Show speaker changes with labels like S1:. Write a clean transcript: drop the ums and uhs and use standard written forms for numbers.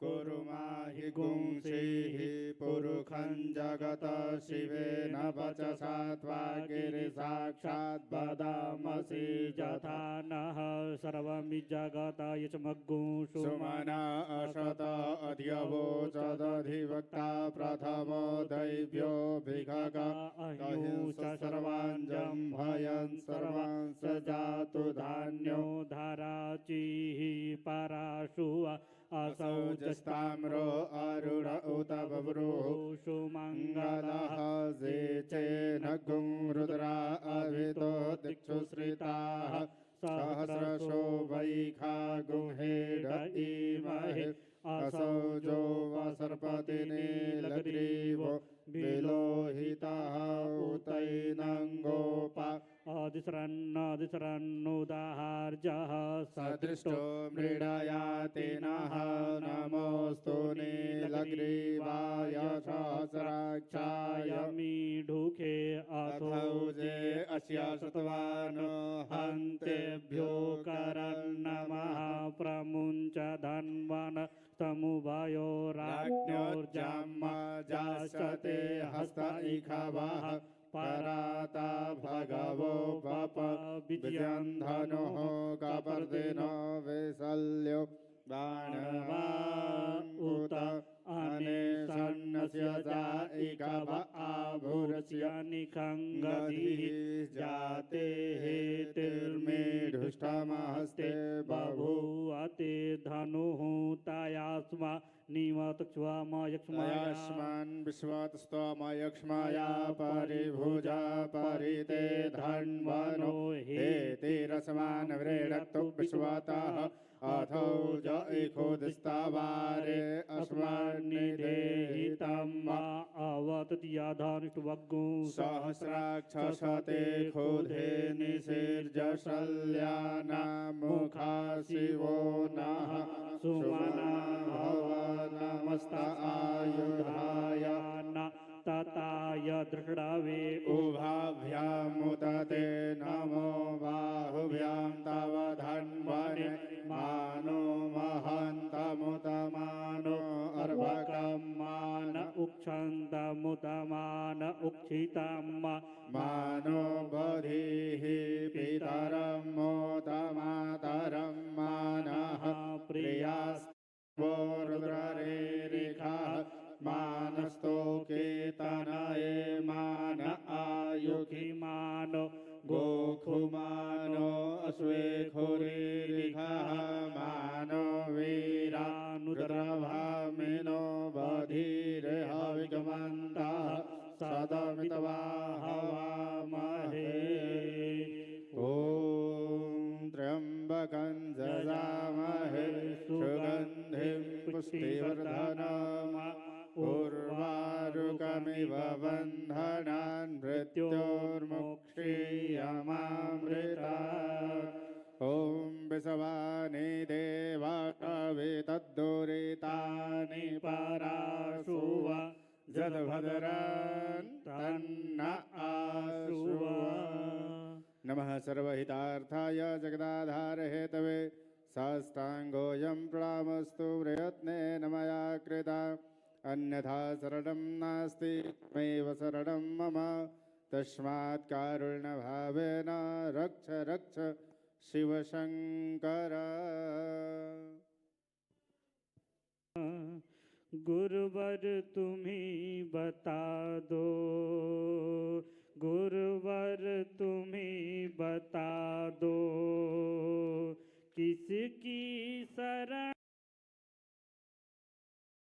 S1: कुरु माहि गुंसीः पुरुखं जगत शिवेन वचसा त्वा गिरि साक्षात् वदामसि
S2: यथा नः सर्वमि जगत यचमग्गुषु
S1: सुमना असत अध्यवोचदधिवक्ता प्रथमो दैव्यो भिखग अहिंस सर्वाञ्जं भयन् सर्वान् स जातु धान्यो
S2: धाराचिः पराशु
S1: असौ जस्ताम्रो अरुण उत बभ्रुः
S2: सुमङ्गलः
S1: जे चेनगुं रुद्रा अभितो दिक्षु श्रिताः सहस्रशो वैखा गुंहेड इमहे असौ जो वसर्पति नीलग्रीवो विलोहितः उतैनङ्गोपा
S2: अधिसरन्नुदाहार्जः
S1: सदृष्टो मृडयातिनः नमोऽस्तु नीलग्रीवाय सहस्राक्षाय
S2: मीढुखे
S1: अथौजे अस्य शतवानो
S2: हन्तेभ्यो करन्नमः प्रमुञ्च धन्वन् समुभयो राज्ञोर्जाम्मा
S1: जास्यते हस्त इखवः पराता भगवो पप विजयन्धनुः कपर्दिनो वैसल्यो बाणवान् उत अनेशन्नस्य जाइकव आभुरस्य
S2: निखङ्गधिः
S1: जाते हेतिर्मेढुष्टमहस्ते
S2: बभूवते धनुः तयास्मा
S1: निमतक्ष्वामयक्ष्मायास्मान् विश्वतस्तमयक्ष्माया परिभुजा परिते धन्वनो हेतिरस्मान् व्रीडक्तु विश्वतः अथौ ज इखोदस्तावारे अस्मान्निधेहितं
S2: अवततियाधानिष्टवग्गु
S1: सहस्राक्षसते खोधे निषिर्जशल्यानामुखा शिवो नः सुमना भव नमस्त आयुधाय
S2: तताय दृढवे
S1: उभाभ्यामुदते नमो बाहुभ्यां तव धन्वने मानो महन्तमुतमानो अर्भकं
S2: मान उक्षन्तमुतमान उक्षितं
S1: मानो बधिः पितरं मोतमातरं मानः प्रियास्त्वो रुद्ररेरिखः मानस्तो केतनये मान आयुखि
S2: मानो
S1: गोखुमानो अश्वेखुरिरिखः मानो वीरानुद्रभामिनो बधिर्हविगमन्तः सदमित्वा हवामहे ॐ त्र्यम्बकं जजामहे सुगन्धिं पुष्टिवर्धनम् उर्वारुकमिव बन्धनान् मृत्योर्मुक्षीयमामृता ॐ विषवानि देवा कवितद्दुरितानि पराशुव जद्भद्रान् तन्न आशुव नमः सर्वहितार्थाय जगदाधार हेतवे साष्टाङ्गोऽयं प्रणामस्तु प्रयत्नेन मया कृता अन्यथा शरणं नास्ति ममेव शरणं मम तस्मात् कारुण्यभावेन रक्ष रक्ष शिवशङ्कर।
S2: गुरुवर तुम्हीं बता दो, गुरुवर तुम्हीं बता दो, किसकी शरण